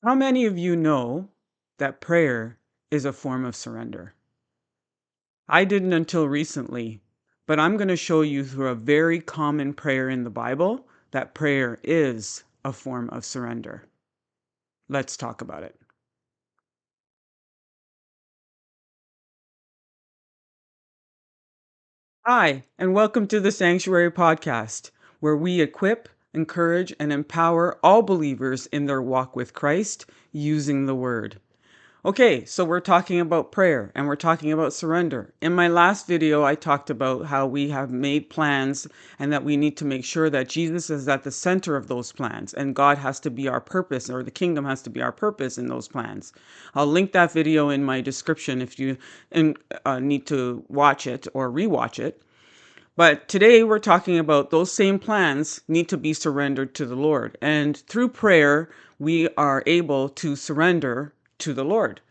How many of you know that prayer is a form of surrender? I didn't until recently, but I'm going to show you through a very common prayer in the Bible that prayer is a form of surrender. Let's talk about it. Hi, and welcome to the Sanctuary Podcast, where we equip, encourage, and empower all believers in their walk with Christ using the Word. Okay, so we're talking about prayer and we're talking about surrender. In my last video, I talked about how we have made plans and that we need to make sure that Jesus is at the center of those plans and God has to be our purpose, or the kingdom has to be our purpose in those plans. I'll link that video in my description if you need to watch it or rewatch it. But today we're talking about those same plans need to be surrendered to the Lord. And through prayer, we are able to surrender to the Lord.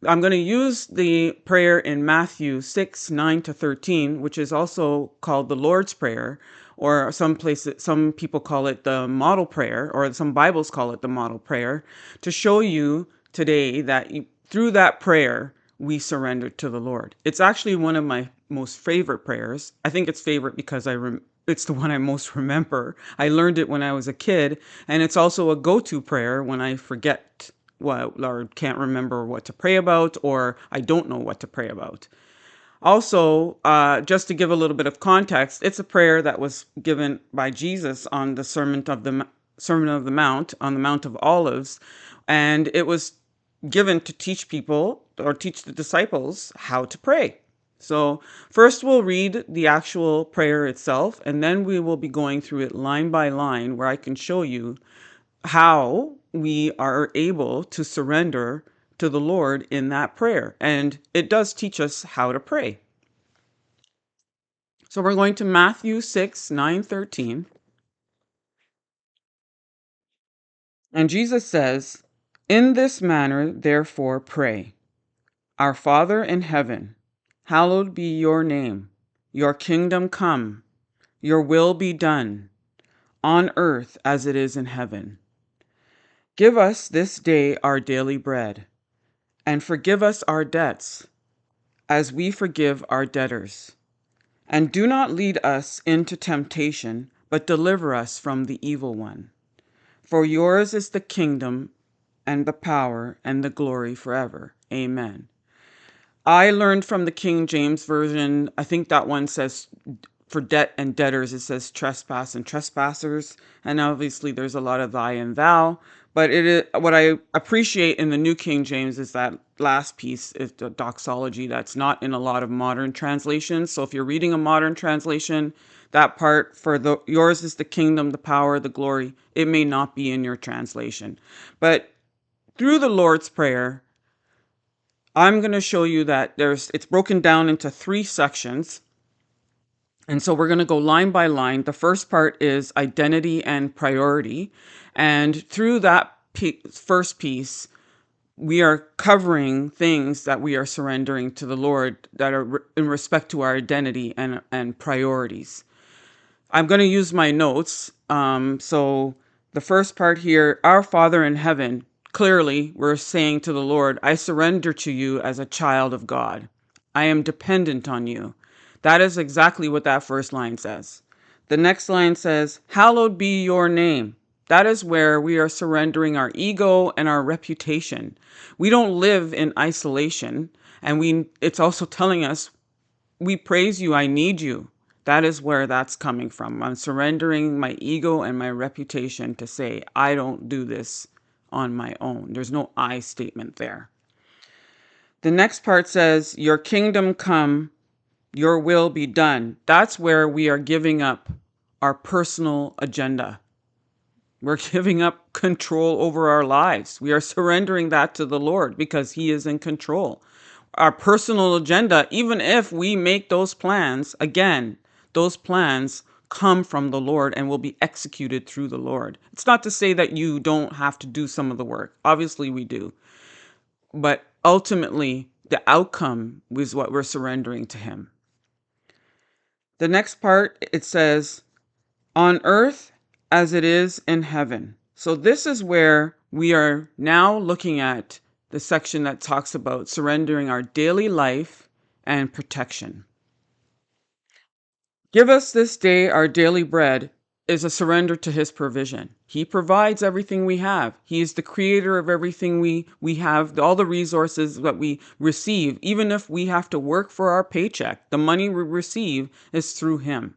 I'm going to use the prayer in Matthew 6, 9 to 13, which is also called the Lord's Prayer, or some people call it the model prayer, or some Bibles call it the model prayer, to show you today that through that prayer, we surrender to the Lord. It's actually one of my most favorite prayers. I think it's favorite because it's the one I most remember. I learned it when I was a kid, and it's also a go-to prayer when I forget or can't remember what to pray about, or I don't know what to pray about. Also, just to give a little bit of context, it's a prayer that was given by Jesus on the Sermon of the Mount, on the Mount of Olives, and it was given to teach people or teach the disciples how to pray. So first we'll read the actual prayer itself, and then we will be going through it line by line where I can show you how we are able to surrender to the Lord in that prayer. And it does teach us how to pray. So we're going to Matthew 6, 9, 13. And Jesus says, "In this manner, therefore, pray. Our Father in heaven, hallowed be your name. Your kingdom come. Your will be done, on earth as it is in heaven. Give us this day our daily bread, and forgive us our debts, as we forgive our debtors. And do not lead us into temptation, but deliver us from the evil one. For yours is the kingdom, and the power, and the glory forever. Amen." I learned from the King James Version, I think that one says for debt and debtors, it says trespass and trespassers. And obviously there's a lot of thy and thou. But it is, what I appreciate in the New King James is that last piece is the doxology that's not in a lot of modern translations. So if you're reading a modern translation, that part for yours is the kingdom, the power, the glory, it may not be in your translation. But through the Lord's Prayer, I'm going to show you that it's broken down into 3 sections. And so we're going to go line by line. The first part is identity and priority. And through that first piece, we are covering things that we are surrendering to the Lord that are in respect to our identity and priorities. I'm going to use my notes. So the first part here, our Father in heaven, clearly we're saying to the Lord, I surrender to you as a child of God. I am dependent on you. That is exactly what that first line says. The next line says, hallowed be your name. That is where we are surrendering our ego and our reputation. We don't live in isolation. And it's also telling us, we praise you, I need you. That is where that's coming from. I'm surrendering my ego and my reputation to say, I don't do this on my own. There's no I statement there. The next part says, your kingdom come, your will be done. That's where we are giving up our personal agenda. We're giving up control over our lives. We are surrendering that to the Lord because He is in control. Our personal agenda, even if we make those plans, again, those plans come from the Lord and will be executed through the Lord. It's not to say that you don't have to do some of the work. Obviously, we do. But ultimately, the outcome is what we're surrendering to Him. The next part, it says, on earth as it is in heaven. So this is where we are now looking at the section that talks about surrendering our daily life and protection. Give us this day our daily bread is a surrender to his provision. He provides everything we have. He is the creator of everything we have, all the resources that we receive. Even if we have to work for our paycheck, the money we receive is through him.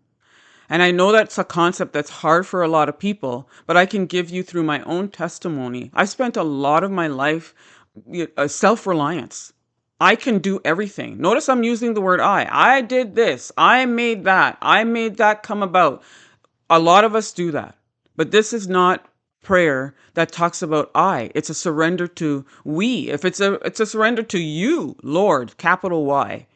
And I know that's a concept that's hard for a lot of people, but I can give you through my own testimony. I spent a lot of my life self-reliance. I can do everything. Notice I'm using the word I. I did this. I made that. I made that come about. A lot of us do that. But this is not prayer that talks about I. It's a surrender to we. If it's a surrender to you, Lord, capital Y.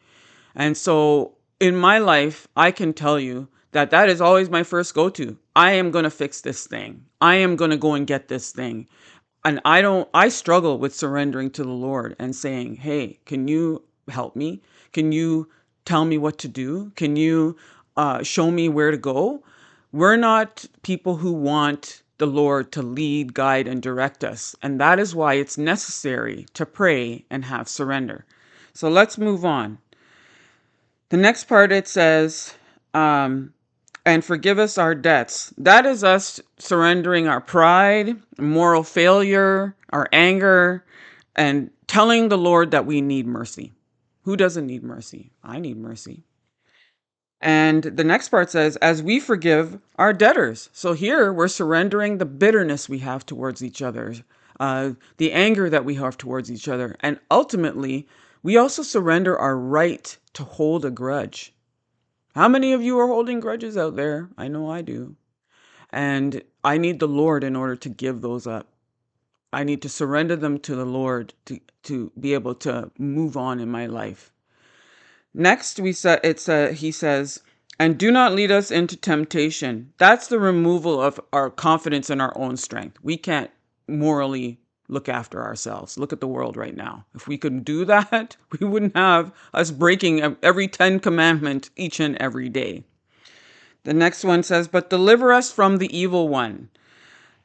And so in my life, I can tell you that that is always my first go-to. I am going to fix this thing. I am going to go and get this thing. And I struggle with surrendering to the Lord and saying, hey, can you help me? Can you tell me what to do? Can you show me where to go? We're not people who want the Lord to lead, guide, and direct us. And that is why it's necessary to pray and have surrender. So let's move on. The next part it says, and forgive us our debts. That is us surrendering our pride, moral failure, our anger, and telling the Lord that we need mercy. Who doesn't need mercy? I need mercy. And the next part says, as we forgive our debtors. So here we're surrendering the bitterness we have towards each other, the anger that we have towards each other. And ultimately, we also surrender our right to hold a grudge. How many of you are holding grudges out there? I know I do. And I need the Lord in order to give those up. I need to surrender them to the Lord to be able to move on in my life. Next, he says, and do not lead us into temptation. That's the removal of our confidence in our own strength. We can't morally look after ourselves. Look at the world right now. If we could do that, we wouldn't have us breaking every 10 commandment each and every day. The next one says, but deliver us from the evil one.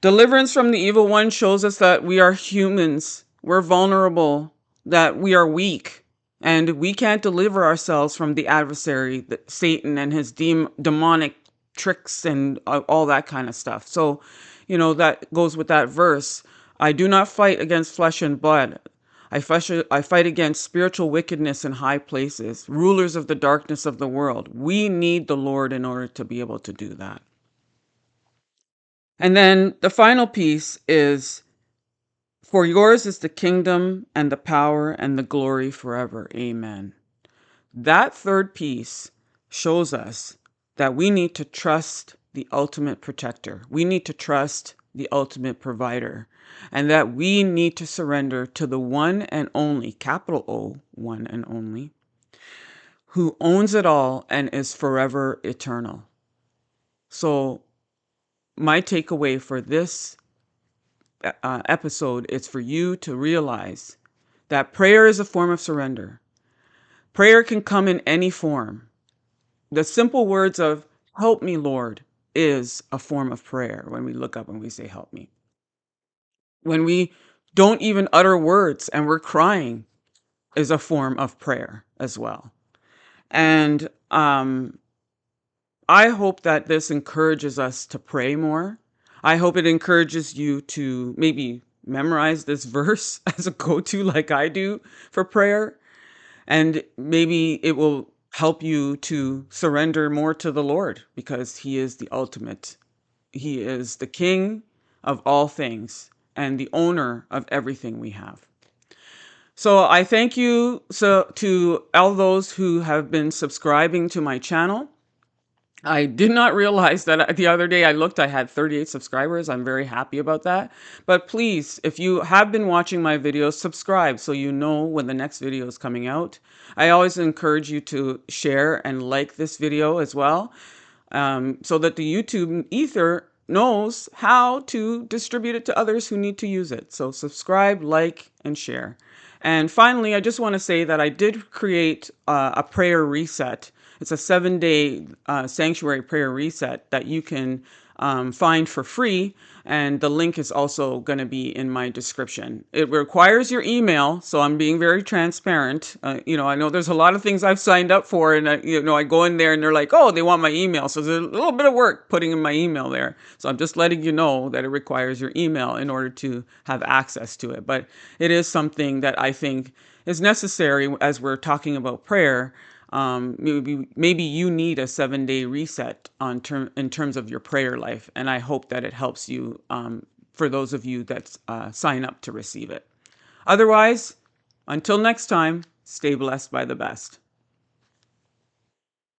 Deliverance from the evil one shows us that we are humans. We're vulnerable, that we are weak. And we can't deliver ourselves from the adversary, Satan, and his demonic tricks and all that kind of stuff. So, that goes with that verse. I do not fight against flesh and blood. I fight against spiritual wickedness in high places, rulers of the darkness of the world. We need the Lord in order to be able to do that. And then the final piece is, for yours is the kingdom and the power and the glory forever. Amen. That third piece shows us that we need to trust the ultimate protector. We need to trust the ultimate provider, and that we need to surrender to the one and only, capital O, one and only, who owns it all and is forever eternal. So my takeaway for this episode is for you to realize that prayer is a form of surrender. Prayer can come in any form. The simple words of, help me, Lord, is a form of prayer when we look up and we say, help me. When we don't even utter words and we're crying is a form of prayer as well. And I hope that this encourages us to pray more. I hope it encourages you to maybe memorize this verse as a go-to like I do for prayer. And maybe it will help you to surrender more to the Lord, because he is the ultimate. He is the King of all things and the owner of everything we have. So I thank you to all those who have been subscribing to my channel. I did not realize that the other day I looked, I had 38 subscribers. I'm very happy about that. But please, if you have been watching my videos, subscribe so you know when the next video is coming out. I always encourage you to share and like this video as well, so that the YouTube ether knows how to distribute it to others who need to use it. So subscribe, like, and share. And finally, I just want to say that I did create a prayer reset. It's a 7-day sanctuary prayer reset that you can find for free. And the link is also going to be in my description. It requires your email, so I'm being very transparent. I know there's a lot of things I've signed up for, and I go in there and they're like, oh, they want my email. So there's a little bit of work putting in my email there. So I'm just letting you know that it requires your email in order to have access to it. But it is something that I think is necessary as we're talking about prayer. Maybe you need a 7-day reset in terms of your prayer life, and I hope that it helps you, for those of you that sign up to receive it. Otherwise, until next time, stay blessed by the best.